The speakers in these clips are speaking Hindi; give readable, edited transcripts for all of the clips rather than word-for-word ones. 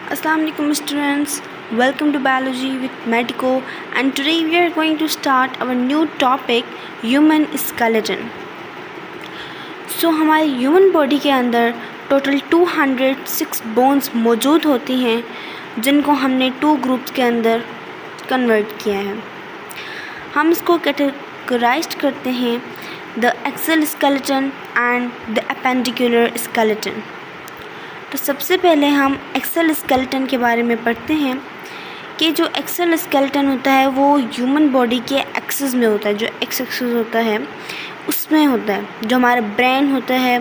Assalamualaikum students, welcome to biology with Medico, and today we are going to start our new topic human skeleton. So हमारी ह्यूमन बॉडी के अंदर टोटल 206 बोन्स मौजूद होती हैं जिनको हमने 2 ग्रुप्स के अंदर कन्वर्ट किया है। हम इसको कैटेगराइज करते हैं the axial skeleton and the appendicular skeleton. तो सबसे पहले हम एक्सल स्केलेटन के बारे में पढ़ते हैं कि जो एक्सल स्केलेटन होता है वो ह्यूमन बॉडी के एक्सिस में होता है। जो एक्स एक्सिस होता है उसमें होता है, जो हमारा ब्रेन होता है,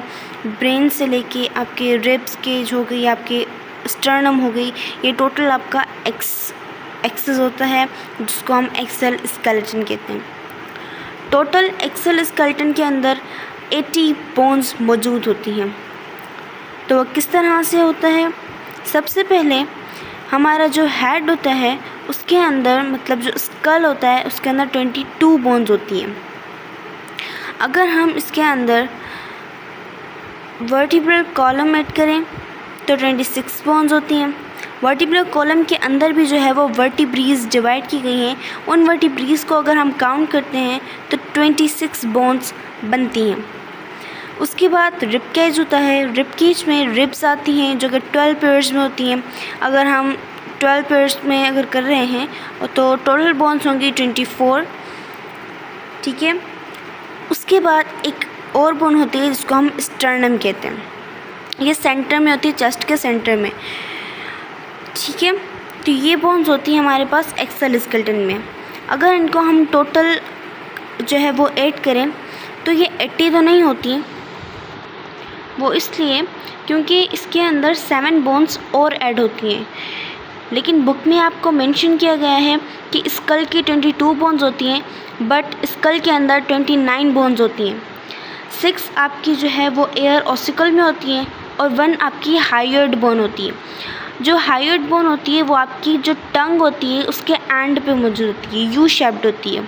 ब्रेन से लेके आपके रिब्स केज हो गई, आपके स्टर्नम हो गई, ये टोटल आपका एक्सिस होता है जिसको हम एक्सल स्केलेटन कहते हैं। टोटल एक्सल स्केलेटन के अंदर 80 बोन्स मौजूद होती हैं। तो वह किस तरह से होता है? सबसे पहले हमारा जो हेड होता है उसके अंदर, मतलब जो स्कल होता है उसके अंदर 22 बोन्स होती हैं। अगर हम इसके अंदर वर्टिब्रल कॉलम ऐड करें तो 26 बोन्स होती हैं। वर्टिब्रल कॉलम के अंदर भी जो है वो वर्टिब्रीज डिवाइड की गई हैं। उन वर्टिब्रीज को अगर हम काउंट करते हैं तो 26 बोन्स बनती हैं। उसके बाद रिब केज होता है। रिब केज में रिब्स आती हैं जो कि 12 पेयर्स में होती हैं। अगर हम 12 पेयर्स में अगर कर रहे हैं तो टोटल बोन्स होंगी 24, ठीक है। उसके बाद एक और बोन होती है जिसको हम स्टर्नम कहते हैं। ये सेंटर में होती है, चेस्ट के सेंटर में, ठीक है। तो ये बोन्स होती हैं हमारे पास एक्सल स्केलेटन में। अगर इनको हम टोटल जो है वो ऐड करें तो ये 80 तो नहीं होती हैं, वो इसलिए क्योंकि इसके अंदर 7 बोन्स और ऐड होती हैं। लेकिन बुक में आपको मेंशन किया गया है कि स्कल की 22 बोन्स होती हैं, बट स्कल के अंदर 29 बोन्स होती हैं। 6 आपकी जो है वो एयर ऑसिकल में होती हैं और 1 आपकी हाइयर्ड बोन होती है। जो हाइयर्ड बोन होती है वो आपकी जो टंग होती है उसके एंड पे मौजूद होती है, यू शेप्ड होती है।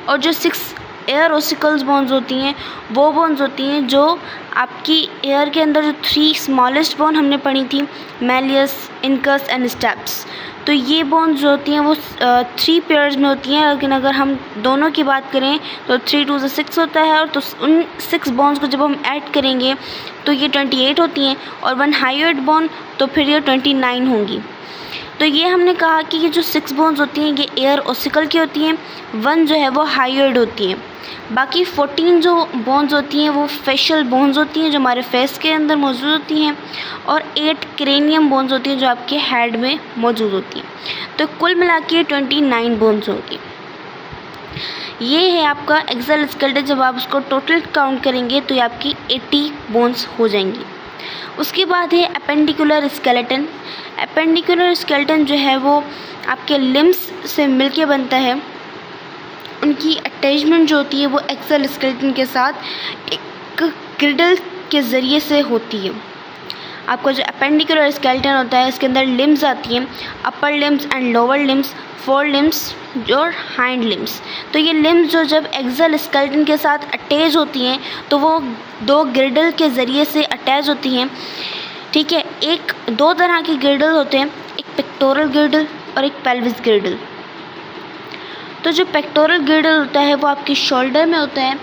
और जो 6 एयर ऑसिकल्स बोन्स होती हैं वो बोन्स होती हैं जो आपकी एयर के अंदर जो 3 स्मॉलेस्ट बोन हमने पढ़ी थी, मैलियस, इनकस एंड स्टेप्स। तो ये बोन्स जो होती हैं वो 3 पेयर्स में होती हैं। लेकिन अगर हम दोनों की बात करें तो 3 2 6 होता है, और तो उन 6 बोन्स को जब हम ऐड करेंगे तो ये 28 होती हैं, और 1 हाइयर्ड बोन तो फिर ये 29 होंगी। तो ये हमने कहा कि ये जो 6 बोन्स होती हैं ये एयर ऑसिकल की होती हैं, 1 जो है वो हाइयर्ड होती हैं। बाकी 14 जो बोन्स होती हैं वो फेशियल बोन्स होती हैं जो हमारे फेस के अंदर मौजूद होती हैं, और 8 क्रेनियम बोन्स होती हैं जो आपके हेड में मौजूद होती हैं। तो कुल मिला के 29 बोन्स होगी। ये है आपका एक्सल स्केलेटन। जब आप उसको टोटल काउंट करेंगे तो ये आपकी 80 बोन्स हो जाएंगी। उसके बाद है एपेंडिकुलर स्केलेटन। एपेंडिकुलर स्केलेटन जो है वो आपके लिम्स से मिलके बनता है। उनकी अटैचमेंट जो होती है वो एक्सल स्केलेटन के साथ एक ग्रिडल के ज़रिए से होती है। आपका जो एपेंडिकुलर स्केलेटन होता है इसके अंदर लिम्स आती हैं, upper limbs and lower limbs, four limbs और हाइंड लिम्स। तो ये लिम्स जो जब एक्सल स्केलेटन के साथ अटैच होती हैं तो वो 2 ग्रिडल के ज़रिए से अटैच होती हैं, ठीक है। 2 तरह के ग्रिडल होते हैं, एक पेक्टोरल ग्रिडल और एक पेल्विस ग्रिडल। तो जो पेक्टोरल ग्रिडल होता है वो आपकी शोल्डर में होता है,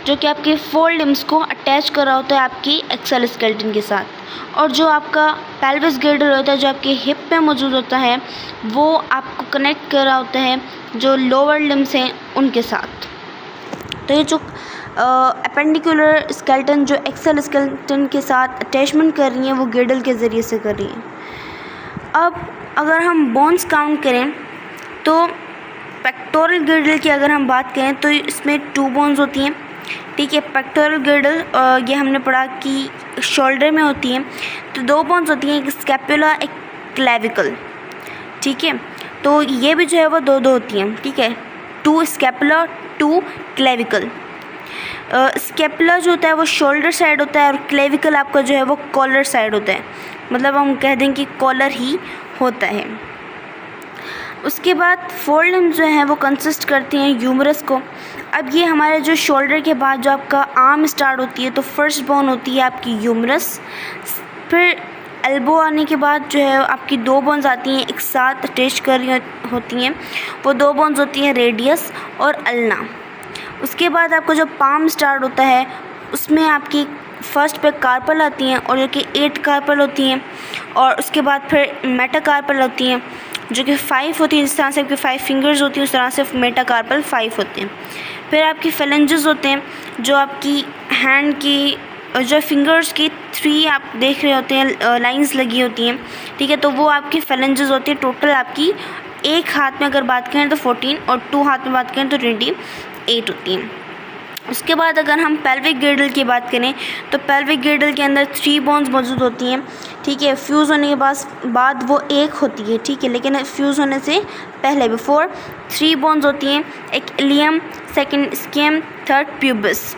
जो कि आपके 4 लिम्स को अटैच कर रहा होता है आपकी एक्सल स्केलेटन के साथ। और जो आपका पेल्विस ग्रिडल होता है जो आपके हिप पे मौजूद होता है वो आपको कनेक्ट कर रहा होता है जो लोअर लिम्स हैं उनके साथ। तो ये जो एपेंडिकुलर स्केलेटन जो एक्सल स्केलेटन के साथ अटैचमेंट कर रही हैं वो ग्रिडल के ज़रिए से कर रही हैं। अब अगर हम बोन्स काउंट करें तो पेक्टोरल ग्रिडल की अगर हम बात करें तो इसमें 2 बोन्स होती हैं, ठीक है। पेक्टोरल ग्रिडल ये हमने पढ़ा कि शोल्डर में होती हैं। तो 2 बोन्स होती हैं, एक स्कैपुला एक क्लेविकल, ठीक है। तो ये भी जो है वो 2 होती हैं, ठीक है। 2 स्कैपुला 2 क्लेविकल। स्कैपुला जो होता है वो शोल्डर साइड होता है और क्लेविकल आपका जो है वो कॉलर साइड होता है, मतलब हम कह दें कि कॉलर ही होता है। उसके बाद 4 लिम्स जो हैं वो कंसिस्ट करती हैं ह्यूमरस को। अब ये हमारे जो शोल्डर के बाद जो आपका आर्म स्टार्ट होती है तो फर्स्ट बोन होती है आपकी ह्यूमरस, फिर एल्बो आने के बाद जो है आपकी 2 बोन्स आती हैं, एक साथ अटैच कर रही होती हैं। वो 2 बोन्स होती हैं रेडियस और अल्ना। उसके बाद आपको जो पाम स्टार्ट होता है उसमें आपकी फर्स्ट पे कार्पल आती हैं और जो कि 8 कार्पल होती हैं, और उसके बाद फिर मेटाकार्पल होती हैं जो कि 5 होती हैं। जिस तरह से आपके 5 फिंगर्स होती हैं उस तरह से मेटाकार्पल 5 होते हैं। फिर आपकी फेलेंजेस होते हैं जो आपकी हैंड की जो फिंगर्स की 3 आप देख रहे होते हैं लाइंस लगी होती हैं, ठीक है। तो वो आपकी फेलेंजेस होती है। टोटल आपकी एक हाथ में अगर बात करें तो 14 और 2 हाथ में बात करें तो 28 होती हैं। उसके बाद अगर हम पेल्विक गिर्डल की बात करें तो पेल्विक गिर्डल के अंदर 3 बोन्स मौजूद होती हैं, ठीक है। फ्यूज़ होने के बाद वो एक होती है, ठीक है, लेकिन फ्यूज़ होने से पहले बिफोर 3 बोन्स होती हैं। एक इलियम, सेकंड स्कियम, थर्ड प्यूबिस।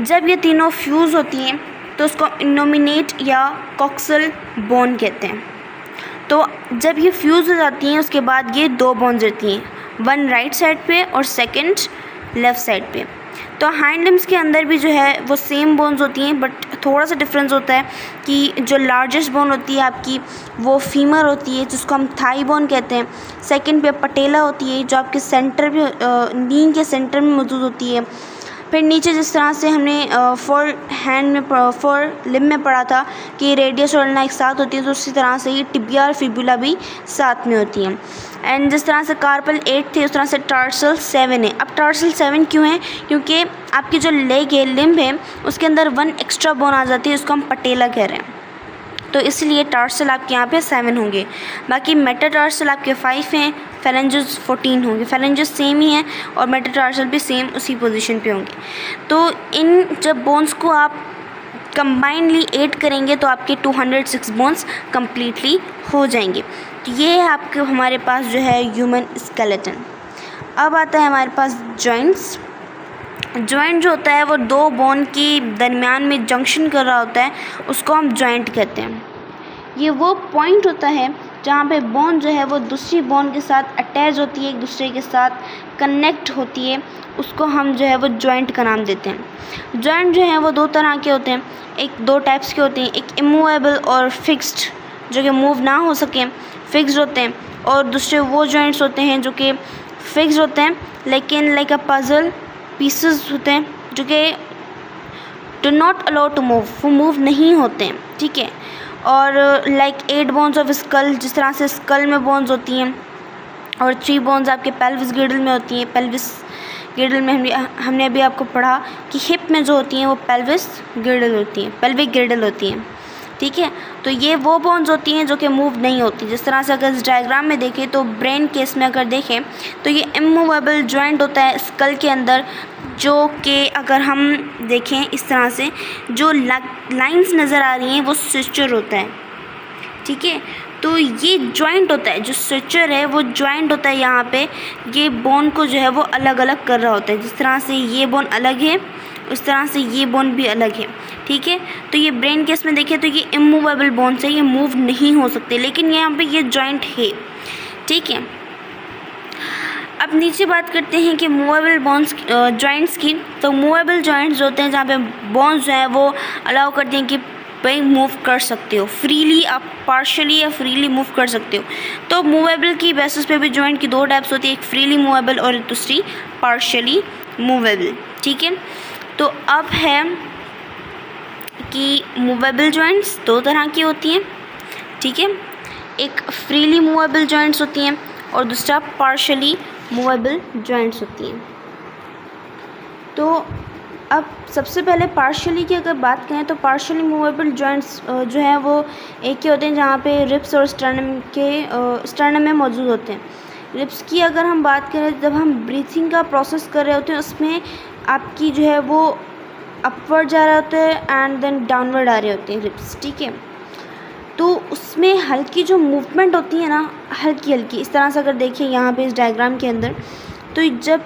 जब ये तीनों फ्यूज़ होती हैं तो उसको इनोमिनेट या कॉक्सल बोन कहते हैं। तो जब ये फ्यूज़ हो जाती हैं उसके बाद ये 2 बोन्स रहती हैं, वन राइट साइड पे और सेकंड लेफ़्ट साइड पे। तो हाइंड लिम्स के अंदर भी जो है वो सेम बोन्स होती हैं, बट थोड़ा सा डिफरेंस होता है कि जो लार्जेस्ट बोन होती है आपकी वो फीमर होती है जिसको हम थाई बोन कहते हैं। सेकंड पे पटेला होती है जो आपके सेंटर में नी के सेंटर में मौजूद होती है। फिर नीचे जिस तरह से हमने फोर लिम्ब में पढ़ा था कि रेडियस और अल्ना एक साथ होती है, तो उसी तरह से ही टिबिया और फिबुला भी साथ में होती हैं। एंड जिस तरह से कार्पल 8 थे उस तरह से टार्सल 7 है। अब टार्सल 7 क्यों है? क्योंकि आपकी जो लेग है, लिम्ब है, उसके अंदर 1 एक्स्ट्रा बोन आ जाती है, उसको हम पटेला कह रहे हैं। तो इसलिए टार्सल आपके यहाँ पे 7 होंगे। बाकी मेटाटार्सल आपके 5 हैं, फेलेंजेस 14 होंगे। फेलेंजेस सेम ही हैं और मेटाटार्सल भी सेम उसी पोजीशन पे होंगे। तो इन जब बोन्स को आप कंबाइनली ऐड करेंगे तो आपके 206 बोन्स कम्प्लीटली हो जाएंगे। तो ये है आपके हमारे पास जो है ह्यूमन स्केलेटन। अब आता है हमारे पास जॉइंट्स। जॉइंट जो होता है वो 2 बोन के दरमियान में जंक्शन कर रहा होता है, उसको हम जॉइंट कहते हैं। ये वो पॉइंट होता है जहाँ पे बोन जो है वो दूसरी बोन के साथ अटैच होती है, एक दूसरे के साथ कनेक्ट होती है, उसको हम जो है वो जॉइंट का नाम देते हैं। जॉइंट जो है वो 2 तरह के होते हैं, 2 टाइप्स के होते हैं। एक इमूवेबल और फिक्स्ड, जो कि मूव ना हो सकें, फिक्स्ड होते हैं। और दूसरे वो जॉइंट्स होते हैं जो कि फिक्स्ड होते हैं लेकिन लाइक अ पजल पीसेस होते हैं जो कि do not allow to move, वो मूव नहीं होते हैं, ठीक है। और लाइक 8 बोन्स ऑफ स्कल, जिस तरह से स्कल में बोन्स होती हैं, और 3 बोन्स आपके पेल्विस गिर्डल में होती हैं। पेल्विस गिर्डल में हमने अभी आपको पढ़ा कि हिप में जो होती हैं वो पेल्विस गिर्डल होती हैं, पेल्विक गिर्डल होती हैं, ठीक है। तो ये वो बोन्स होती हैं जो कि मूव नहीं होती। जिस तरह से अगर इस डायग्राम में देखें तो ब्रेन केस में अगर देखें तो ये इमूवेबल जॉइंट होता है स्कल के अंदर, जो कि अगर हम देखें इस तरह से जो लाइंस नज़र आ रही हैं वो स्ट्रक्चर होता है, ठीक है। तो ये जॉइंट होता है, जो स्ट्रक्चर है वो जॉइंट होता है। यहाँ पे ये बोन को जो है वो अलग अलग कर रहा होता है। जिस तरह से ये बोन अलग है उस तरह से ये बोन भी अलग है, ठीक है। तो ये ब्रेन केस में देखें तो ये इमूवेबल बोन्स है, ये मूव नहीं हो सकते, लेकिन यहाँ पे ये जॉइंट है, ठीक है। अब नीचे बात करते हैं कि मूवेबल बोन्स जॉइंट्स की। तो मूवेबल जॉइंट्स होते हैं जहाँ पे बोन्स जो है वो अलाउ करते हैं कि भाई मूव कर सकते हो फ्रीली, आप पार्शली या फ्रीली मूव कर सकते हो। तो मूवेबल की बेसिस पे भी जॉइंट की 2 टाइप्स होती है, एक फ्रीली मूवेबल और दूसरी पार्शली मूवेबल, ठीक है। तो अब है कि मूवेबल जॉइंट्स 2 तरह की होती हैं, ठीक है। एक फ्रीली मूवेबल जॉइंट्स होती हैं और दूसरा पार्शली मूवेबल जॉइंट्स होती हैं। तो अब सबसे पहले पार्शली की अगर बात करें तो पार्शली मूवेबल जॉइंट्स जो हैं वो एक ही होते हैं जहाँ पे रिब्स और स्टर्नम में मौजूद होते हैं। रिब्स की अगर हम बात करें, जब हम ब्रीथिंग का प्रोसेस कर रहे होते हैं उसमें आपकी जो है वो अपवर्ड जा रहे होते हैं एंड देन डाउनवर्ड आ रहे होते हैं रिब्स, ठीक है। तो उसमें हल्की जो मूवमेंट होती है ना, हल्की हल्की इस तरह से अगर देखिए यहाँ पे इस डायग्राम के अंदर, तो जब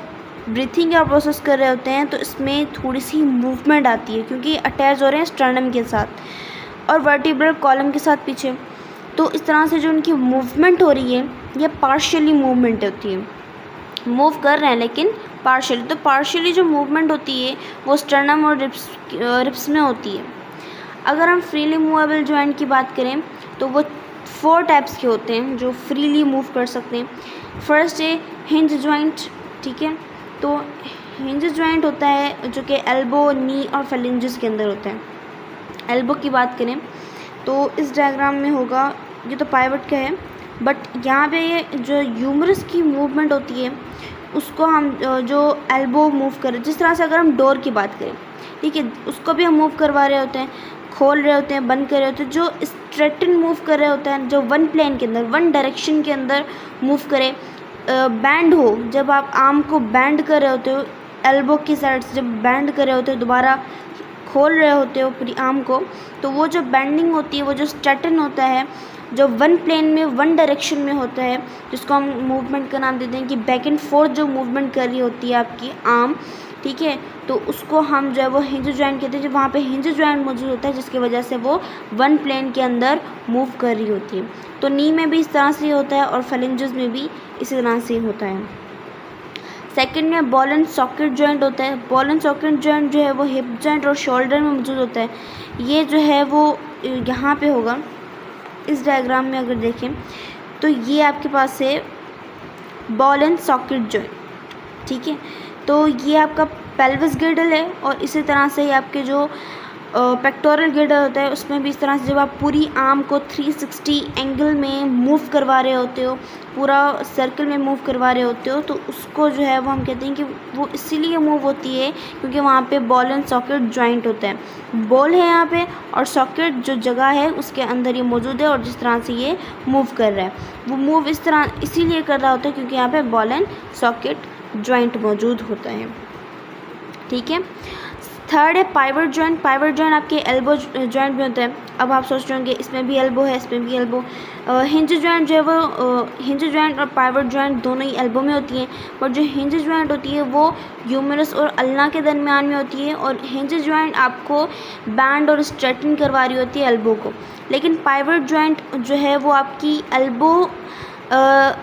ब्रीथिंग का प्रोसेस कर रहे होते हैं तो इसमें थोड़ी सी मूवमेंट आती है क्योंकि अटैच हो रहे हैं स्टर्नम के साथ और वर्टिब्रल कॉलम के साथ पीछे। तो इस तरह से जो उनकी मूवमेंट हो रही है ये पार्शियली मूवमेंट होती है, मूव कर रहे हैं लेकिन पार्शियली। तो पार्शियली जो मूवमेंट होती है वो स्टर्नम और रिब्स में होती है। अगर हम फ्रीली मूवेबल जॉइंट की बात करें तो वो 4 टाइप्स के होते हैं जो फ्रीली मूव कर सकते हैं। फर्स्ट है हिंज जॉइंट, ठीक है। तो हिंज जॉइंट होता है जो कि एल्बो, नी और फेलेंजेस के अंदर होता है। एल्बो की बात करें तो इस डायग्राम में होगा, ये तो पाइवट का है, बट यहाँ पे ये जो ह्यूमरस की मूवमेंट होती है उसको हम जो एल्बो मूव करें, जिस तरह से अगर हम डोर की बात करें, ठीक है, उसको भी हम मूव करवा रहे होते हैं, खोल रहे होते हैं, बंद कर रहे होते हैं। जो स्ट्रेटन मूव कर रहे होते हैं, जो वन प्लेन के अंदर, वन डायरेक्शन के अंदर मूव करे, बैंड हो, जब आप आर्म को बैंड कर रहे होते हो, एल्बो की साइड से जब बैंड कर रहे होते हो, दोबारा खोल रहे होते हो पूरी आर्म को, तो वो जो बैंडिंग होती है, वो जो स्ट्रेटन होता है, जो वन प्लेन में, वन डायरेक्शन में होता है, जिसको हम मूवमेंट का नाम देते हैं कि बैक एंड फोर्थ जो मूवमेंट कर रही होती है आपकी आर्म, ठीक है, तो उसको हम जो है वो हिंज जॉइंट कहते हैं। जब वहाँ पे हिंज जॉइंट मौजूद होता है जिसकी वजह से वो वन प्लेन के अंदर मूव कर रही होती है। तो नी में भी इस तरह से होता है और फेलेंजेस में भी इसी तरह से होता है। सेकंड में बॉल एंड सॉकेट जॉइंट होता है। बॉल एंड सॉकेट जॉइंट जो है वो हिप जॉइंट और शोल्डर में मौजूद होता है। ये जो है वो यहाँ पे होगा, इस डायग्राम में अगर देखें तो ये आपके पास है बॉल एंड सॉकेट जॉइंट, ठीक है। तो ये आपका पेल्विस गिर्डल है और इसी तरह से ही आपके जो पेक्टोरल गिर्डल होता है उसमें भी इस तरह से जब आप पूरी आर्म को 360 एंगल में मूव करवा रहे होते हो, पूरा सर्कल में मूव करवा रहे होते हो, तो उसको जो है वो हम कहते हैं कि वो इसीलिए मूव होती है क्योंकि वहाँ पे बॉल एंड सॉकेट जॉइंट होता है। बॉल है यहाँ पे और सॉकेट जो जगह है उसके अंदर ये मौजूद है और जिस तरह से ये मूव कर रहा है, वो मूव इस तरह इसीलिए कर रहा होता है क्योंकि यहाँ पे बॉल एंड सॉकेट जॉइंट मौजूद होता है, ठीक है। थर्ड है पाइवट जॉइंट। पाइवट जॉइंट आपके एल्बो जॉइंट में होता है। अब आप सोच रहे होंगे इसमें भी एल्बो है, इसमें भी एल्बो। हिंज जॉइंट जो है वो हिंज जॉइंट और पाइवट जॉइंट दोनों ही एल्बो में होती हैं, पर जो हिंज जॉइंट होती है वो ह्यूमरस और अल्ना के दरमियान में होती है और हिंज जॉइंट आपको बैंड और स्ट्रेटन करवा रही होती है एल्बो को। लेकिन पाइवट जॉइंट जो है वो आपकी एल्बो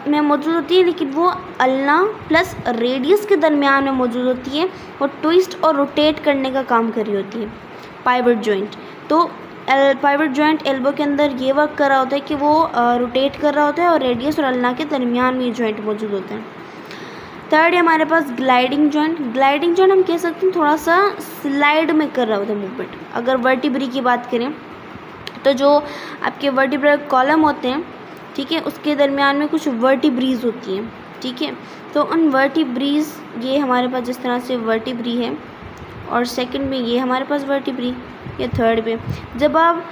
में मौजूद होती है, लेकिन वो अल्ना प्लस रेडियस के दरमियान में मौजूद होती है और ट्विस्ट और रोटेट करने का काम कर रही होती है पाइवट जॉइंट। तो पाइवट जॉइंट एल्बो के अंदर ये वर्क कर रहा होता है कि वो रोटेट कर रहा होता है और रेडियस और अल्ना के दरमियान में ये जॉइंट मौजूद होता है। थर्ड है हमारे पास ग्लाइडिंग जॉइंट। ग्लाइडिंग जॉइंट हम कह सकते हैं थोड़ा सा स्लाइड में कर रहा होता है मूवमेंट। अगर वर्टिब्री की बात करें तो जो आपके वर्टिब्रल कॉलम होते हैं, ठीक है, उसके दरमियान में कुछ वर्टिब्रीज होती हैं, ठीक है। तो उन वर्टिब्रीज, ये हमारे पास जिस तरह से वर्टिब्री है और सेकंड में ये हमारे पास वर्टिब्री, ये थर्ड में जब आप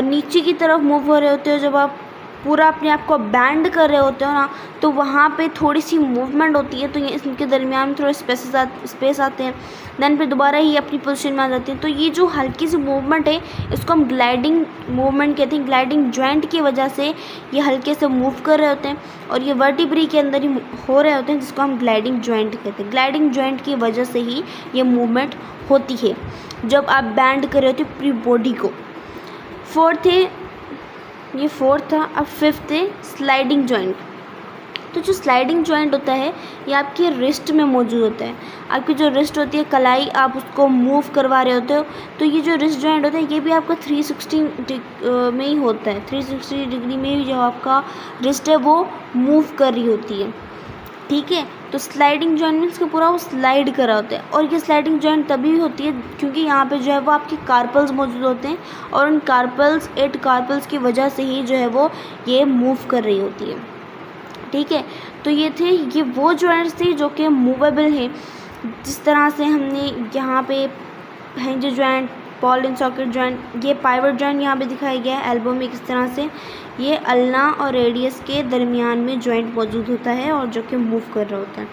नीचे की तरफ मूव हो रहे होते हो, जब आप पूरा अपने आप को बैंड कर रहे होते हो ना, तो वहाँ पे थोड़ी सी मूवमेंट होती है, तो ये इनके दरमियान में थोड़े स्पेस आते हैं, देन फिर दोबारा ही अपनी पोजीशन में आ जाते हैं। तो ये जो हल्की सी मूवमेंट है इसको हम ग्लाइडिंग मूवमेंट कहते हैं। ग्लाइडिंग जॉइंट की वजह से ये हल्के से मूव कर रहे होते हैं और ये वर्टिब्री के अंदर ही हो रहे होते हैं, जिसको हम ग्लाइडिंग जॉइंट कहते हैं। ग्लाइडिंग जॉइंट की वजह से ही ये मूवमेंट होती है जब आप बैंड कर रहे होते हो पूरी बॉडी को। फोर्थ है, ये फोर्थ था। अब फिफ्थ है स्लाइडिंग जॉइंट। तो जो स्लाइडिंग जॉइंट होता है ये आपके रिस्ट में मौजूद होता है। आपकी जो रिस्ट होती है, कलाई, आप उसको मूव करवा रहे होते हो, तो ये जो रिस्ट जॉइंट होता है ये भी आपका 360 में ही होता है। 360 डिग्री में ही जो आपका रिस्ट है वो मूव कर रही होती है, ठीक है। तो स्लाइडिंग जॉइंट मीन्स कि पूरा वो स्लाइड कर रहा होता है और ये स्लाइडिंग जॉइंट तभी होती है क्योंकि यहाँ पे जो है वो आपके कार्पल्स मौजूद होते हैं और उन कार्पल्स, 8 कार्पल्स की वजह से ही जो है वो ये मूव कर रही होती है, ठीक है। तो ये वो जॉइंट्स थे जो कि मूवेबल हैं। जिस तरह से हमने यहाँ पे hinge joint, ball and socket joint, ये पाइवट जॉइंट यहाँ पे दिखाया गया है एल्बो में किस तरह से ये अल्ना और रेडियस के दरमियान में जॉइंट मौजूद होता है और जो कि मूव कर रहा होता है।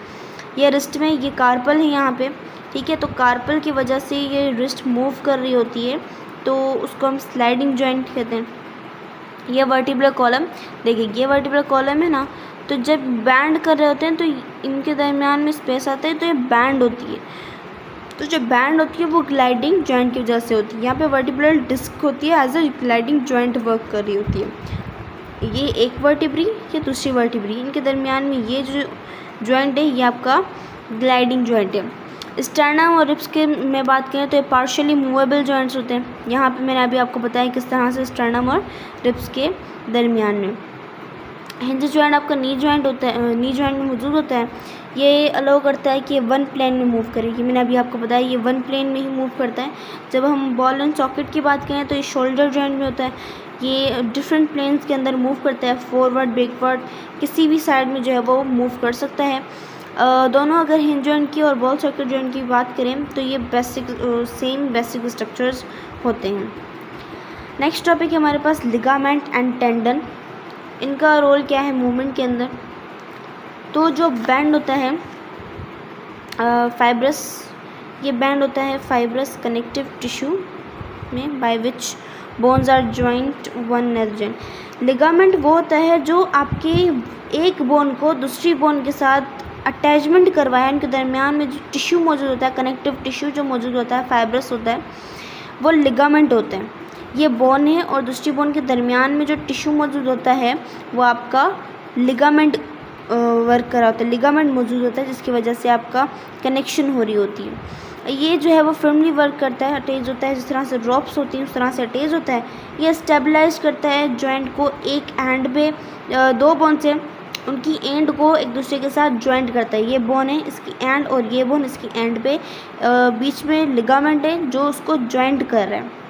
ये रिस्ट में ये कार्पल है यहाँ पे, ठीक है। तो कार्पल की वजह से ये रिस्ट मूव कर रही होती है, तो उसको हम स्लाइडिंग जॉइंट कहते हैं। ये वर्टिब्रल कॉलम, देखिए ये वर्टिब्रल कॉलम है ना, तो जब बैंड कर रहे होते हैं तो इनके दरमियान में स्पेस आता है, तो ये बैंड होती है। तो जो बैंड होती है वो ग्लाइडिंग जॉइंट की वजह से होती है। यहाँ पे वर्टिब्रल डिस्क होती है, as a gliding joint work कर रही होती है। ये एक वर्टिब्री, ये दूसरी वर्टिब्री, इनके दरमियान में ये जो जॉइंट है ये आपका ग्लाइडिंग जॉइंट है। स्टर्नम और रिब्स के में बात करें तो ये पार्शियली मूवेबल जॉइंट्स होते हैं। यहाँ पे मैंने अभी आपको बताया किस तरह से स्टर्नम और रिब्स के दरमियान में। हिंज जॉइंट आपका नी जॉइंट होता है, नी जॉइंट में मौजूद होता है। ये अलाउ करता है कि वन प्लेन में मूव करे, कि मैंने अभी आपको बताया ये वन प्लेन में ही मूव करता है। जब हम बॉल एंड सॉकेट की बात करें तो ये शोल्डर जॉइंट में होता है। ये डिफरेंट प्लेन्स के अंदर मूव करता है, फॉरवर्ड बैकवर्ड किसी भी साइड में जो है वो मूव कर सकता है। दोनों अगर हिंज जॉइंट की और बॉल सॉकेट जॉइंट की बात करें तो ये सेम बेसिक स्ट्रक्चर्स होते हैं। नेक्स्ट टॉपिक है हमारे पास लिगामेंट एंड टेंडन। इनका रोल क्या है मूवमेंट के अंदर? तो जो बैंड होता है फाइब्रस, ये बैंड होता है फाइब्रस कनेक्टिव टिश्यू में by which bones are joint one another joint. Ligament वो होता है जो आपके एक बोन को दूसरी बोन के साथ अटैचमेंट करवाया, इनके दरमियान में जो टिश्यू मौजूद होता है, कनेक्टिव टिश्यू जो मौजूद होता है, फाइब्रस होता है, वो लिगामेंट होते हैं। ये बोन है और दूसरी बोन के दरमियान में जो टिश्यू मौजूद होता है वो आपका लिगामेंट वर्क कर रहा होता है, लिगामेंट मौजूद होता है, जिसकी वजह से आपका कनेक्शन हो रही होती है। ये जो है वो फर्मली वर्क करता है, अटैच होता है, जिस तरह से रॉप्स होती हैं उस तरह से अटैच होता है। ये स्टेबलाइज करता है जॉइंट को, एक एंड पे दो बोन से उनकी एंड को एक दूसरे के साथ जॉइंट करता है। ये बोन है इसकी एंड और ये बोन इसकी एंड पे बीच में लिगामेंट है जो उसको जॉइंट कर रहा है।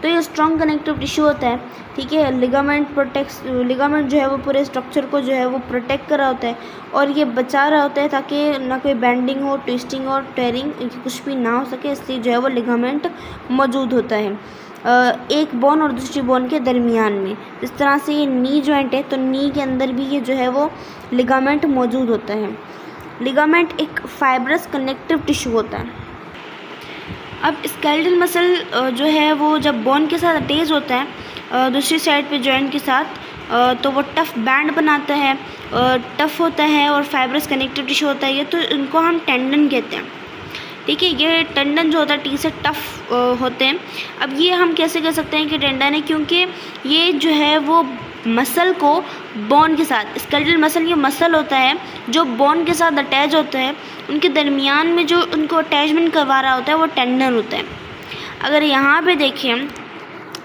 तो ये स्ट्रॉन्ग कनेक्टिव टिश्यू होता है, ठीक है। लिगामेंट जो है वो पूरे स्ट्रक्चर को जो है वो प्रोटेक्ट कर रहा होता है और ये बचा रहा होता है ताकि ना कोई बेंडिंग हो, ट्विस्टिंग और टेयरिंग कुछ भी ना हो सके, इसलिए जो है वो लिगामेंट मौजूद होता है एक बोन और दूसरी बोन के दरमियान में। इस तरह से ये नी जॉइंट है तो नी के अंदर भी ये जो है वो लिगामेंट मौजूद होता है। लिगामेंट एक फाइब्रस कनेक्टिव टिश्यू होता है। अब स्केलेटल मसल जो है वो जब बोन के साथ अटैच होता है दूसरी साइड पे जॉइंट के साथ तो वो टफ़ बैंड बनाता है, टफ़ होता है और फाइब्रस कनेक्टिव टिश्यू होता है ये, तो इनको हम टेंडन कहते हैं, ठीक है। ये टेंडन जो होता है टी से टफ़ होते हैं। अब ये हम कैसे कह सकते हैं कि टेंडन है, क्योंकि ये जो है वो मसल को बोन के साथ, स्केलेटल मसल ये मसल होता है जो बोन के साथ अटैच होता है, उनके दरमियान में जो उनको अटैचमेंट करवा रहा होता है वो टेंडन होता है। अगर यहाँ पे देखें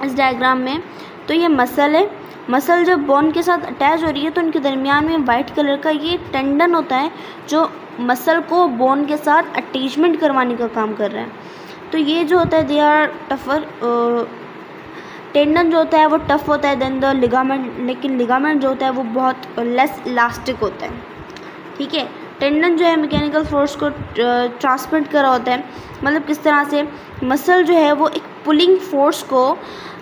इस डायग्राम में तो ये मसल है, मसल जब बोन के साथ अटैच हो रही है तो उनके दरमियान में वाइट कलर का ये टेंडन होता है जो मसल को बोन के साथ अटैचमेंट करवाने का काम कर रहा है। तो ये जो होता है दे आर टफर, टेंडन जो होता है वो टफ होता है देन द लिगामेंट, लेकिन लिगामेंट जो होता है वो बहुत लेस इलास्टिक होता है, ठीक है। टेंडन जो है मैकेनिकल फोर्स को ट्रांसमिट कर रहा होता है, मतलब किस तरह से मसल जो है वो एक पुलिंग फोर्स को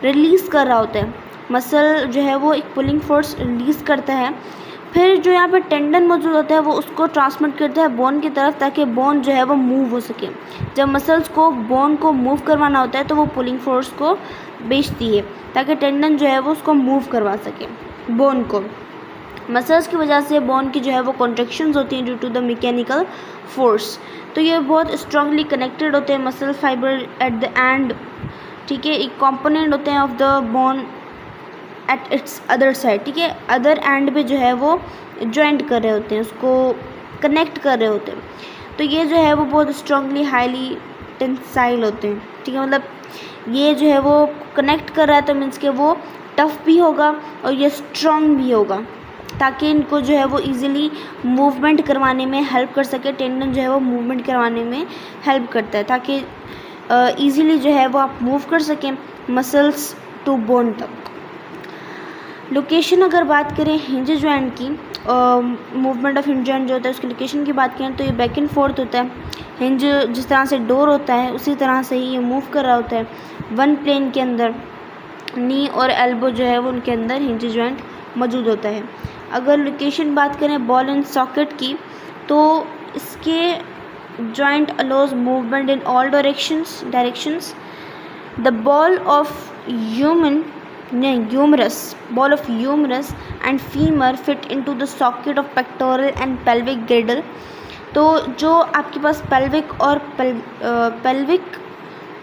रिलीज़ कर रहा होता है, मसल जो है वो एक पुलिंग फोर्स रिलीज़ करता है, फिर जो यहाँ पे टेंडन मौजूद होता है वो उसको ट्रांसमिट करता है बोन की तरफ ताकि बोन जो है वो मूव हो सके। जब मसल्स को बोन को मूव करवाना होता है तो वो पुलिंग फोर्स को भेजती है ताकि टेंडन जो है वो उसको मूव करवा सके बोन को। मसल्स की वजह से बोन की जो है वो कॉन्ट्रैक्शंस होती हैं due to the mechanical force. तो ये बहुत स्ट्रांगली कनेक्टेड होते हैं muscle fibre at the end, ठीक है। एक कंपोनेंट होते हैं of the bone at its other side, ठीक है। अदर एंड पे जो है वो जॉइंट कर रहे होते हैं, उसको कनेक्ट कर रहे होते हैं। तो ये जो है वो बहुत स्ट्रांगली हाईली टेंसाइल होते हैं, ठीक है। मतलब ये जो है वो कनेक्ट कर रहा है तो मीन्स के वो टफ भी होगा और ये स्ट्रॉन्ग भी होगा ताकि इनको जो है वो इजीली मूवमेंट करवाने में हेल्प कर सके। टेंडन जो है वो मूवमेंट करवाने में हेल्प करता है ताकि इजीली जो है वो आप मूव कर सकें मसल्स टू बोन तक। लोकेशन अगर बात करें हिंज जॉइंट की, मूवमेंट ऑफ हिंज जॉइंट जो होता है उसकी लोकेशन की बात करें तो ये बैक एंड फोर्थ होता है। हिंज जिस तरह से डोर होता है उसी तरह से ही ये मूव कर रहा होता है वन प्लेन के अंदर। नी और एल्बो जो है वो उनके अंदर हिंज जॉइंट मौजूद होता है। अगर लोकेशन बात करें बॉल एंड सॉकेट की तो इसके joint allows movement in all directions. The ball of ball of humerus and femur fit into the socket of pectoral and pelvic girdle। तो जो आपके पास pelvic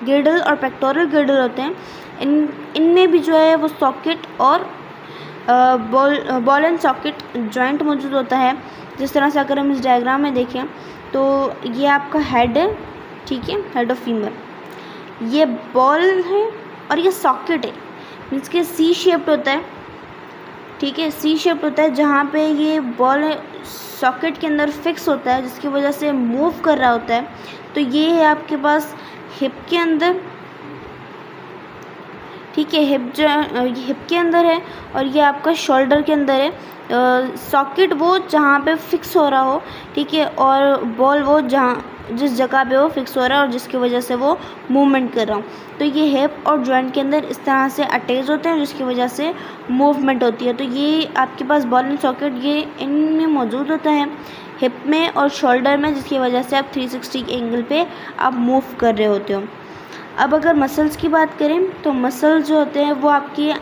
girdle और pectoral girdle होते हैं इनमें भी जो है वो सॉकेट और बॉल एंड सॉकेट जॉइंट मौजूद होता है। जिस तरह से अगर हम इस डायग्राम में देखें तो ये आपका हेड है, ठीक है, हेड ऑफ फीमर। ये बॉल है और ये सॉकेट है, मीन्स के सी शेप्ड होता है, ठीक है, सी शेप्ड होता है, जहाँ पे ये बॉल सॉकेट के अंदर फिक्स होता है, जिसकी वजह से मूव कर रहा होता है। तो ये है आपके पास हिप के अंदर, ठीक है, हिप के अंदर है, और ये आपका शोल्डर के अंदर है। सॉकेट वो जहाँ पे फिक्स हो रहा हो, ठीक है, और बॉल वो जहाँ जिस जगह पे वो फिक्स हो रहा है और जिसकी वजह से वो मूवमेंट कर रहा हूँ। तो ये हिप और जॉइंट के अंदर इस तरह से अटैच होते हैं, जिसकी वजह से मूवमेंट होती है। तो ये आपके पास बॉल एंड सॉकेट ये इनमें मौजूद होता है, हिप में और शोल्डर में, जिसकी वजह से आप 360 एंगल पे आप मूव कर रहे होते हो। अब अगर मसल्स की बात करें तो मसल्स जो होते हैं वो आपकी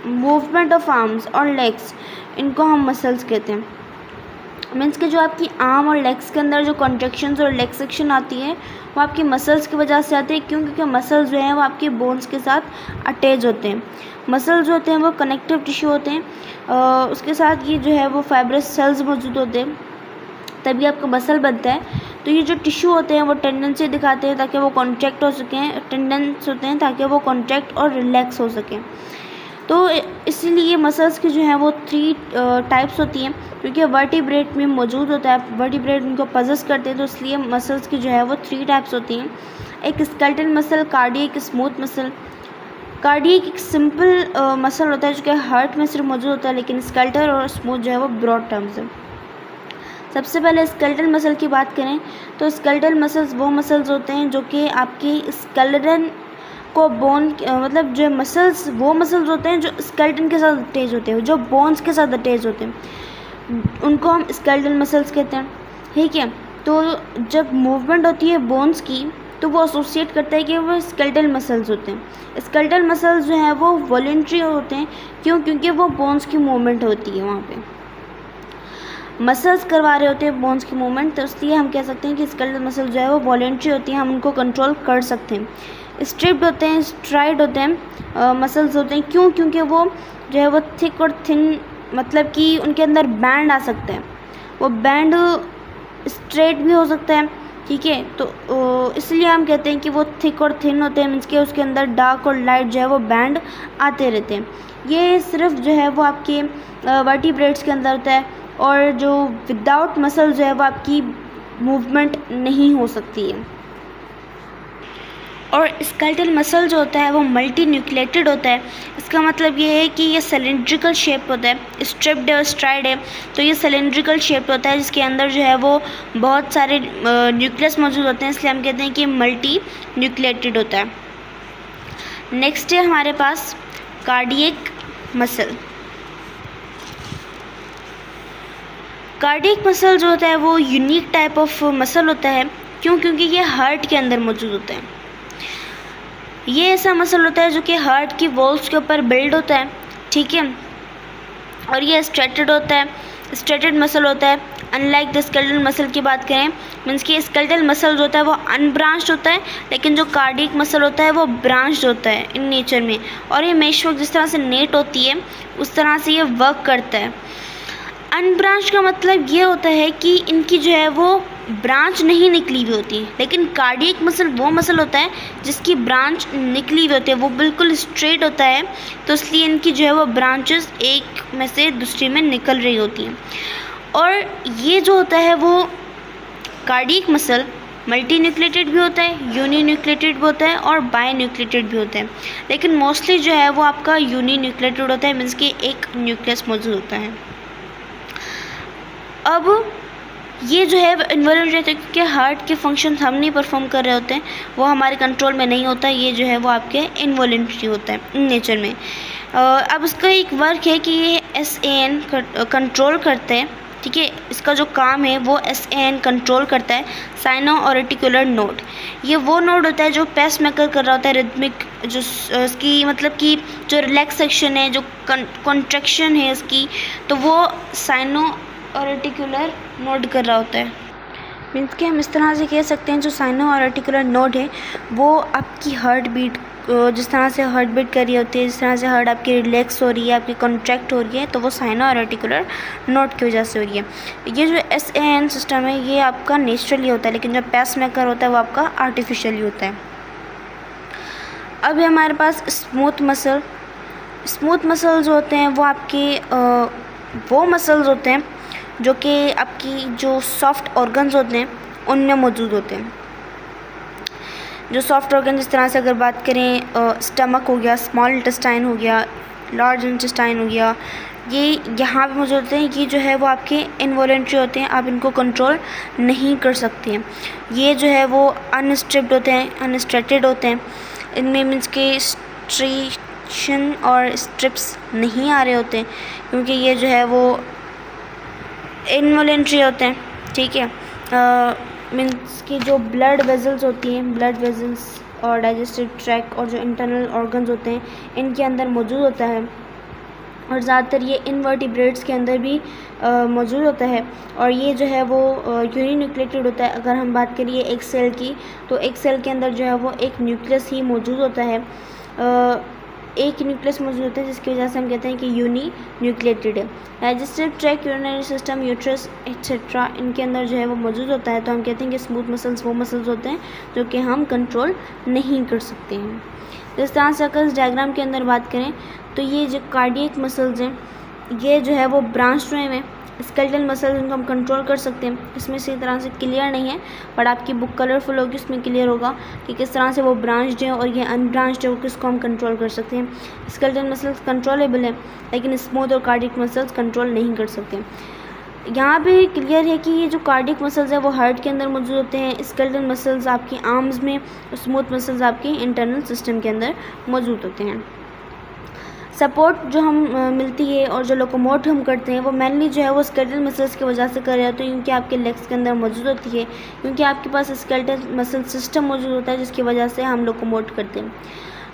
मूवमेंट ऑफ आर्म्स और लेग्स, इनको हम मसल्स कहते हैं। मीन्स के जो आपकी आर्म और लेग्स के अंदर जो कॉन्ट्रैक्शंस और लेग सेक्शन आती है वो आपकी मसल्स की वजह से आती है। क्यों? क्योंकि मसल्स जो हैं वो आपके बोन्स के साथ अटैच होते हैं। मसल्स जो होते हैं वो कनेक्टिव टिश्यू होते हैं, उसके साथ ये जो है वो फाइब्रस सेल्स मौजूद होते हैं, तभी आपका मसल बनता है। तो ये जो टिश्यू होते हैं वो टेंडेंसी दिखाते हैं ताकि वो कॉन्ट्रैक्ट हो सकें, टेंडेंस होते हैं ताकि वो कॉन्ट्रैक्ट और रिलैक्स हो सकें। तो इसीलिए मसल्स की जो है वो 3 टाइप्स होती हैं, क्योंकि वर्टिब्रेट में मौजूद होता है, वर्टिब्रेट उनको पजेस करते हैं, तो इसलिए मसल्स की जो है वो 3 टाइप्स होती हैं। एक skeletal muscle, cardiac, smooth muscle. Cardiac एक सिंपल मसल होता है जो कि हार्ट में सिर्फ मौजूद होता है, लेकिन स्केलेटल और स्मूथ जो है वो ब्रॉड टर्म्स है। सबसे पहले स्केलेटल मसल की बात करें तो स्केलेटल मसल्स वो मसल्स होते हैं जो कि आपकी स्केलेटन को बोन मतलब जो मसल्स वो मसल्स होते हैं जो स्केलेटन के साथ अटैच होते हैं, जो बोन्स के साथ अटैच होते हैं, उनको हम स्केलेटल मसल्स कहते हैं, ठीक है। तो जब मूवमेंट होती है बोन्स की तो वो एसोसिएट करता है कि वो स्केलेटल मसल्स होते हैं। स्केलेटल मसल्स जो हैं वो वॉलंटरी होते हैं, क्यों? क्योंकि वो बोन्स की मूवमेंट होती है, वहाँ पे मसल्स करवा रहे होते हैं बोन्स की मूवमेंट, तो इसलिए हम कह सकते हैं कि स्केलेटल मसल जो है वो वॉलंटरी होती हैं, हम उनको कंट्रोल कर सकते हैं। स्ट्रिप्ड होते हैं, स्ट्राइड होते हैं मसल्स होते हैं, क्यों? क्योंकि वो जो है वो थिक और थिन, मतलब कि उनके अंदर बैंड आ सकते हैं, वो बैंड स्ट्रेट भी हो सकता है, ठीक है। तो इसलिए हम कहते हैं कि वो थिक और थिन होते हैं, मीन्स के उसके अंदर डार्क और लाइट जो है वो बैंड आते रहते हैं। ये सिर्फ जो है वो आपके वर्टिब्रेट्स के अंदर होता है, और जो विदाउट मसल जो है वो आपकी मूवमेंट नहीं हो सकती है। और स्केलेटल मसल जो होता है वो मल्टी न्यूक्लिएटेड होता है। इसका मतलब ये है कि ये सिलेंड्रिकल शेप होता है, स्ट्रिप्ड और स्ट्राइड है, तो ये सिलेंड्रिकल शेप होता है जिसके अंदर जो है वो बहुत सारे न्यूक्लियस मौजूद होते हैं, इसलिए हम कहते हैं कि मल्टी न्यूक्लिएटेड होता है। नेक्स्ट है हमारे पास कार्डियक मसल। कार्डियक मसल जो होता है वो यूनिक टाइप ऑफ मसल होता है, क्यों? क्योंकि ये हार्ट के अंदर मौजूद होता है। ये ऐसा मसल होता है जो कि हार्ट की वॉल्स के ऊपर बिल्ड होता है, ठीक है, और ये स्ट्रेटेड होता है, स्ट्रेटेड मसल होता है। अनलाइक द स्केलेटल मसल की बात करें, मीन्स कि स्केलेटल मसल जो होता है वो अनब्रांच्ड होता है, लेकिन जो कार्डियक मसल होता है वो ब्रांच्ड होता है इन नेचर में, और ये मेश वर्क जिस तरह से नेट होती है उस तरह से ये वर्क करता है। अनब्रांच का मतलब ये होता है कि इनकी जो है वो ब्रांच नहीं निकली हुई होती, लेकिन कार्डियक मसल वो मसल होता है जिसकी ब्रांच निकली हुई होती है, वो बिल्कुल स्ट्रेट होता है, तो इसलिए इनकी जो है वो ब्रांचेस एक में से दूसरी में निकल रही होती हैं। और ये जो होता है वो कार्डियक मसल मल्टी न्यूक्लिएटेड भी होता है, यूनी न्यूक्लिएटेड भी होता है और बाई न्यूक्लिएटेड भी होता है, लेकिन मोस्टली जो है वो आपका यूनी न्यूक्लिएटेड होता है, मीन्स कि एक न्यूक्लियस मौजूद होता है। अब ये जो है इन्वॉल्व रहता है क्योंकि हार्ट के फंक्शंस हम नहीं परफॉर्म कर रहे होते हैं, वो हमारे कंट्रोल में नहीं होता, ये जो है वो आपके इनवॉलंटरी होता है नेचर में। अब इसका एक वर्क है कि ये SAN कंट्रोल करते हैं, ठीक है, इसका जो काम है वो SAN कंट्रोल करता है, साइनो ऑर्टिकुलर नोड। ये वो नोड होता है जो पेस मेकर कर रहा होता है रिदमिक, जो इसकी मतलब कि जो रिलैक्स सेक्शन है, जो कॉन्ट्रैक्शन है इसकी, तो वो साइनो ऑर्टिकुलर नोड कर रहा होता है। मीन्स कि हम इस तरह से कह सकते हैं जो साइनो ऑर्टिकुलर नोड है वो आपकी हार्ट बीट जिस तरह से हार्ट बीट कर रही होती है, जिस तरह से हार्ट आपकी रिलैक्स हो रही है, आपकी कॉन्ट्रैक्ट हो रही है, तो वो साइनो आर्टिकुलर नोट की वजह से हो रही है। ये जो SAN सिस्टम है ये आपका नेचुरली होता है, लेकिन जो पेसमेकर होता है वो आपका आर्टिफिशियली होता है। अब है हमारे पास स्मूथ मसल। स्मूथ मसल्स होते हैं वो आपके वो मसल्स होते हैं जो कि आपकी जो सॉफ्ट ऑर्गन्स होते हैं उनमें मौजूद होते हैं। जो सॉफ्ट ऑर्गन जिस तरह से अगर बात करें, स्टमक हो गया, स्मॉल इंटेस्टाइन हो गया, लार्ज इंटेस्टाइन हो गया, ये यहाँ पे मौजूद होते हैं। ये जो है वो आपके इनवॉलेंट्री होते हैं, आप इनको कंट्रोल नहीं कर सकते हैं। ये जो है वो अनस्ट्रिप्ड होते हैं, अनस्ट्रेटेड होते हैं। इनमें मीन्स के स्ट्रेशन और स्ट्रिप्स नहीं आ रहे होते हैं, क्योंकि ये जो है वो इनवॉलेंट्री होते हैं। ठीक है, मीन्स की जो ब्लड वेजल्स होती हैं, ब्लड वेजल्स और डाइजेस्टिव ट्रैक्ट और जो इंटरनल ऑर्गन्स होते हैं इनके अंदर मौजूद होता है, और ज़्यादातर ये इनवर्टिब्रेट्स के अंदर भी मौजूद होता है। और ये जो है वो यूनिन्यूक्लिएटेड होता है। अगर हम बात करिए एक सेल की, तो एक सेल के अंदर जो है वो एक न्यूक्लियस ही मौजूद होता है, एक न्यूक्लियस मौजूद होता है, जिसकी वजह से हम कहते हैं कि यूनी न्यूक्लिएटेड है। Digestive tract, urinary system, uterus etcetera इनके अंदर जो है वो मौजूद होता है। तो हम कहते हैं कि स्मूथ मसल्स वो मसल्स होते हैं जो कि हम कंट्रोल नहीं कर सकते हैं। इस तरह से अगर इस डायग्राम के अंदर बात करें तो ये जो कार्डियक मसल्स हैं ये जो है वो ब्रांच हुए हैं। स्केलेटल मसल्स इनको हम कंट्रोल कर सकते हैं। इसमें सही तरह से क्लियर नहीं है, बट आपकी बुक कलरफुल होगी, उसमें क्लियर होगा कि किस तरह से वो ब्रांच्ड है और ये अनब्रांच्ड है, वो किसको हम कंट्रोल कर सकते हैं। स्केलेटल मसल्स कंट्रोलेबल है, लेकिन स्मूथ और कार्डियक मसल्स कंट्रोल नहीं कर सकते। यहाँ पे क्लियर है कि ये जो कार्डियक मसल्स है वो हार्ट के अंदर मौजूद होते हैं, स्केलेटल मसल्स आपकी आर्म्स में, स्मूथ मसल्स आपके इंटरनल सिस्टम के अंदर मौजूद होते हैं। सपोर्ट जो हम मिलती है और जो लोकोमोट हम करते हैं वो मेनली जो है वो स्केलेटल मसल्स की वजह से कर रहे होते हैं, क्योंकि आपके लेग्स के अंदर मौजूद होती है, क्योंकि आपके पास स्केलेटल मसल सिस्टम मौजूद होता है, जिसकी वजह से हम लोकोमोट करते हैं।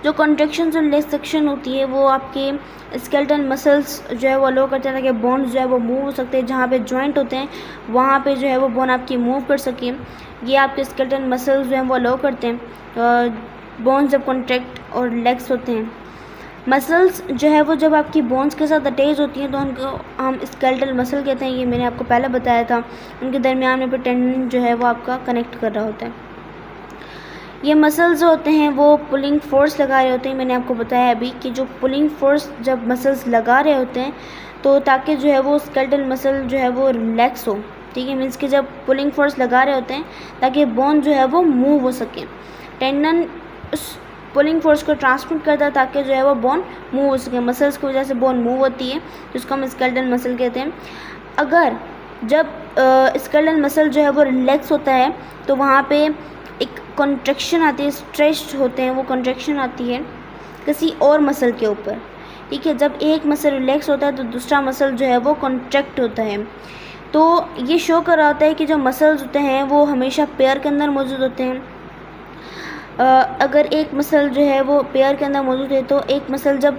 जो कॉन्ट्रैक्शंस और रिलैक्सेशन होती है वो आपके स्केलेटल मसल्स जो है वो अलो करते हैं ताकि बोन्स जो है वो मूव हो सकते हैं। जहाँ पे जॉइंट होते हैं वहाँ पे जो है वो बोन आपकी मूव कर सके, ये आपके स्केलेटल मसल्स जो हैं वो अलो करते हैं। बोन्स जब कॉन्ट्रैक्ट और रिलैक्स होते हैं, मसल्स जो है वो जब आपकी बोन्स के साथ अटैच होती हैं तो उनको हम स्केलेटल मसल कहते हैं। ये मैंने आपको पहले बताया था। उनके दरमियान में टेंडन जो है वो आपका कनेक्ट कर रहा होता है। ये मसल्स जो होते हैं वो पुलिंग फोर्स लगा रहे होते हैं। मैंने आपको बताया अभी कि जो पुलिंग फोर्स जब मसल्स लगा रहे होते हैं तो ताकि जो है वो स्केलेटल मसल जो है वो रिलैक्स हो। ठीक है, मीन्स कि जब पुलिंग फोर्स लगा रहे होते हैं ताकि बोन जो है वो मूव हो सके। टेंडन उस पुलिंग फोर्स को ट्रांसमिट करता है ताकि जो है वो बोन मूव हो सके। मसल्स की वजह से बोन मूव होती है, जिसको हम स्केलेटल मसल कहते हैं। अगर जब स्केलेटल मसल जो है वो रिलैक्स होता है तो वहाँ पे एक कॉन्ट्रैक्शन आती है, स्ट्रेच होते हैं, वो कॉन्ट्रैक्शन आती है किसी और मसल के ऊपर। ठीक है, जब एक मसल रिलैक्स होता है तो दूसरा मसल जो है वो कॉन्ट्रैक्ट होता है। तो ये शो कर रहा होता है कि जो मसल्स होते हैं वो हमेशा पेयर के अंदर मौजूद होते हैं। अगर एक मसल जो है वो पेयर के अंदर मौजूद है तो एक मसल जब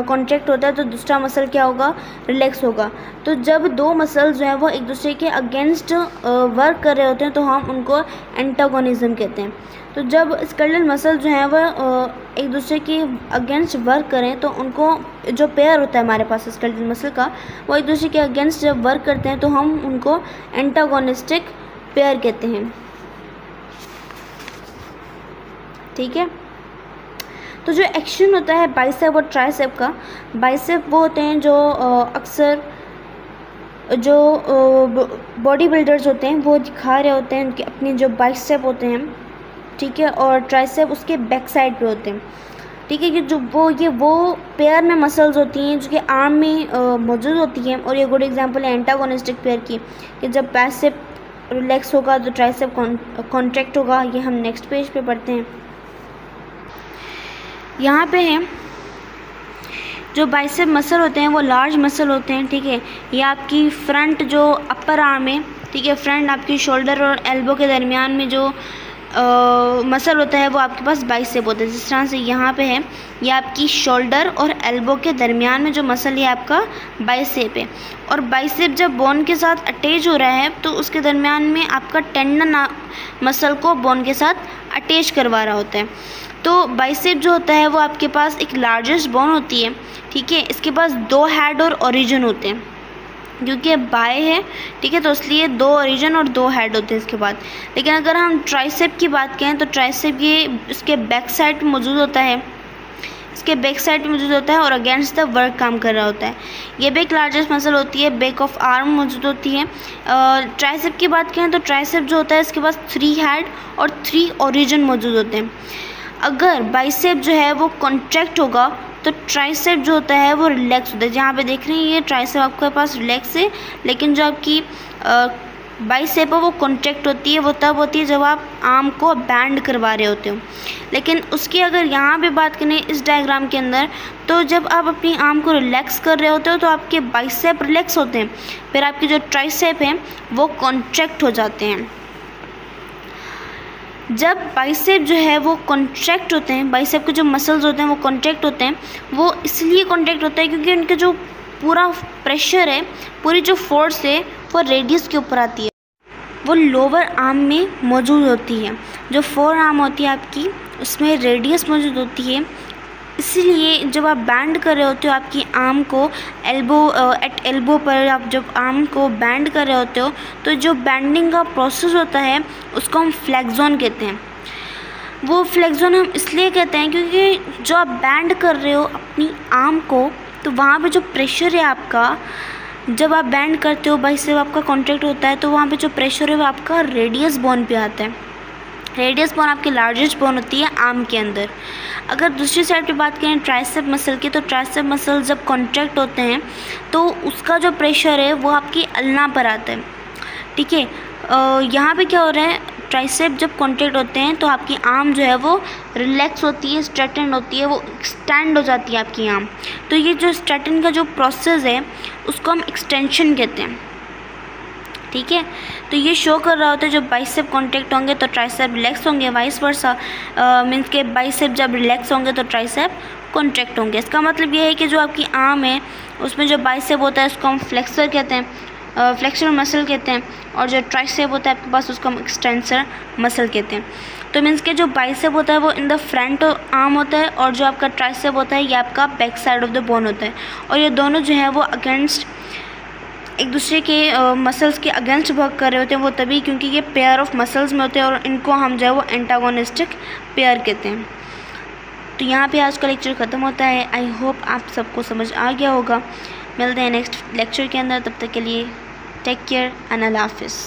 कॉन्ट्रैक्ट होता है तो दूसरा मसल क्या होगा, रिलैक्स होगा। तो जब दो मसल्स जो हैं वो एक दूसरे के अगेंस्ट वर्क कर रहे होते हैं तो हम उनको एंटागोनिज्म कहते हैं। तो जब स्केलेटल मसल जो हैं वह एक दूसरे के अगेंस्ट वर्क करें तो उनको जो पेयर होता है हमारे पास स्केलेटल मसल का, वो एक दूसरे के अगेंस्ट जब वर्क करते हैं तो हम उनको एंटागोनिस्टिक पेयर कहते हैं। ठीक है, तो जो एक्शन होता है बाइसेप और ट्राइसेप का, बाइसेप वो होते हैं जो अक्सर जो बॉडी बिल्डर्स होते हैं वो दिखा रहे होते हैं उनके अपने जो बाइसेप होते हैं। ठीक है, और ट्राइसेप उसके बैक साइड पे होते हैं। ठीक है, कि जो वो पेयर में मसल्स होती हैं जो कि आर्म में मौजूद होती हैं। और ये गुड एग्जांपल है एंटागोनिस्टिक पेयर की, कि जब बाइसेप रिलैक्स होगा तो ट्राइसेप कॉन्ट्रैक्ट होगा। ये हम नेक्स्ट पेज पे पढ़ते हैं। यहाँ पे है जो बाइसेप मसल होते हैं वो लार्ज मसल होते हैं। ठीक है, ये आपकी फ्रंट जो अपर आर्म है, ठीक है, फ्रंट आपकी शोल्डर और एल्बो के दरमियान में जो मसल होता है वो आपके पास बाइसेप होता है। जिस तरह से यहाँ पे है, ये आपकी शोल्डर और एल्बो के दरमियान में जो मसल है आपका बाइसेप है। और बाइसेप जब बोन के साथ अटैच हो रहा है तो उसके दरमियान में आपका टेंडन मसल को बोन के साथ अटैच करवा रहा होता है। तो बाइसेप जो होता है वो आपके पास एक लार्जेस्ट बोन होती है, ठीक है। इसके पास 2 हेड और ओरिजिन होते हैं, क्योंकि बाय है, ठीक है, तो इसलिए 2 ओरिजिन और 2 हेड होते हैं इसके बाद। लेकिन अगर हम ट्राइसेप की बात करें तो ट्राइसेप ये इसके बैक साइड मौजूद होता है, इसके बैक साइड मौजूद होता है और अगेंस्ट द वर्क काम कर रहा होता है। ये भी एक लार्जेस्ट मसल होती है, बैक ऑफ आर्म मौजूद होती है। ट्राइसेप की बात करें तो ट्राइसेप जो होता है इसके पास 3 हेड और 3 ओरिजिन मौजूद होते हैं। अगर बाइसेप जो है वो कॉन्ट्रैक्ट होगा तो ट्राइसेप जो होता है वो रिलैक्स होता है। जहाँ पे देख रहे हैं ये ट्राइसेप आपके पास रिलैक्स है, लेकिन जो आपकी बाइसेप है वो कॉन्ट्रैक्ट होती है, वो तब होती है जब आप आर्म को बैंड करवा रहे होते हो। लेकिन उसकी अगर यहाँ पे बात करें इस डायग्राम के अंदर, तो जब आप अपनी आर्म को रिलैक्स कर रहे होते हो तो आपके बाइसेप रिलैक्स होते हैं, फिर आपके जो ट्राइसेप हैं वो कॉन्ट्रैक्ट हो जाते हैं। जब बाइसेप जो है वो कॉन्ट्रैक्ट होते हैं, बाइसेप के जो मसल्स होते हैं वो कॉन्ट्रैक्ट होते हैं, वो इसलिए कॉन्ट्रैक्ट होता है क्योंकि उनके जो पूरा प्रेशर है, पूरी जो फोर्स है वो रेडियस के ऊपर आती है, वो लोअर आर्म में मौजूद होती है। जो फोर आर्म होती है आपकी उसमें रेडियस मौजूद होती है, इसलिए जब आप बैंड कर रहे होते हो आपकी आर्म को एट एल्बो पर, आप जब आर्म को बैंड कर रहे होते हो तो जो बैंडिंग का प्रोसेस होता है उसको हम फ्लेक्सोन कहते हैं। वो फ्लेक्सोन हम इसलिए कहते हैं क्योंकि जो आप बैंड कर रहे हो अपनी आर्म को, तो वहाँ पे जो प्रेशर है आपका, जब आप बैंड करते हो बाइसेप आपका कॉन्ट्रैक्ट होता है, तो वहाँ पे जो प्रेशर है वो आपका रेडियस बोन पे आता है। रेडियस बोन आपकी लार्जेस्ट बोन होती है आर्म के अंदर। अगर दूसरी साइड पे बात करें ट्राइसेप मसल की, तो ट्राइसेप मसल जब कॉन्ट्रैक्ट होते हैं तो उसका जो प्रेशर है वो आपकी अल्ना पर आता है, ठीक है। यहाँ पे क्या हो रहा है, ट्राइसेप जब कॉन्ट्रैक्ट होते हैं तो आपकी आर्म जो है वो रिलैक्स होती है, स्ट्रेटन होती है, वो एक्सटेंड हो जाती है आपकी आर्म। तो ये जो स्ट्रेटन का जो प्रोसेस है उसको हम एक्सटेंशन कहते हैं, ठीक है। तो ये शो कर रहा होता है जब बाइसेप कॉन्ट्रैक्ट होंगे तो ट्राइसेप रिलैक्स होंगे, वाइस वर्सा, मीन्स के बाइसेप जब रिलैक्स होंगे तो ट्राइसेप कॉन्ट्रैक्ट होंगे। इसका मतलब ये है कि जो आपकी आर्म है उसमें जो बाइसेप होता है उसको हम फ्लेक्सर कहते हैं, फ्लेक्सर मसल कहते हैं, और जो ट्राइसेप होता है आपके पास उसको हम एक्सटेंसर मसल कहते हैं। तो मीन्स के जो बाइसेप होता है वो इन द फ्रंट आर्म होता है, और जो आपका ट्राइसेप होता है ये आपका back side of the bone होता है, और ये दोनों जो है वो अगेंस्ट एक दूसरे के मसल्स के अगेंस्ट वर्क कर रहे होते हैं। वो तभी क्योंकि ये पेयर ऑफ मसल्स में होते हैं और इनको हम जो है वो एंटागोनिस्टिक पेयर कहते हैं। तो यहाँ पे आज का लेक्चर ख़त्म होता है। आई होप आप सबको समझ आ गया होगा। मिलते हैं नेक्स्ट लेक्चर के अंदर, तब तक के लिए टेक केयर एंड अल्लाह हाफिज़।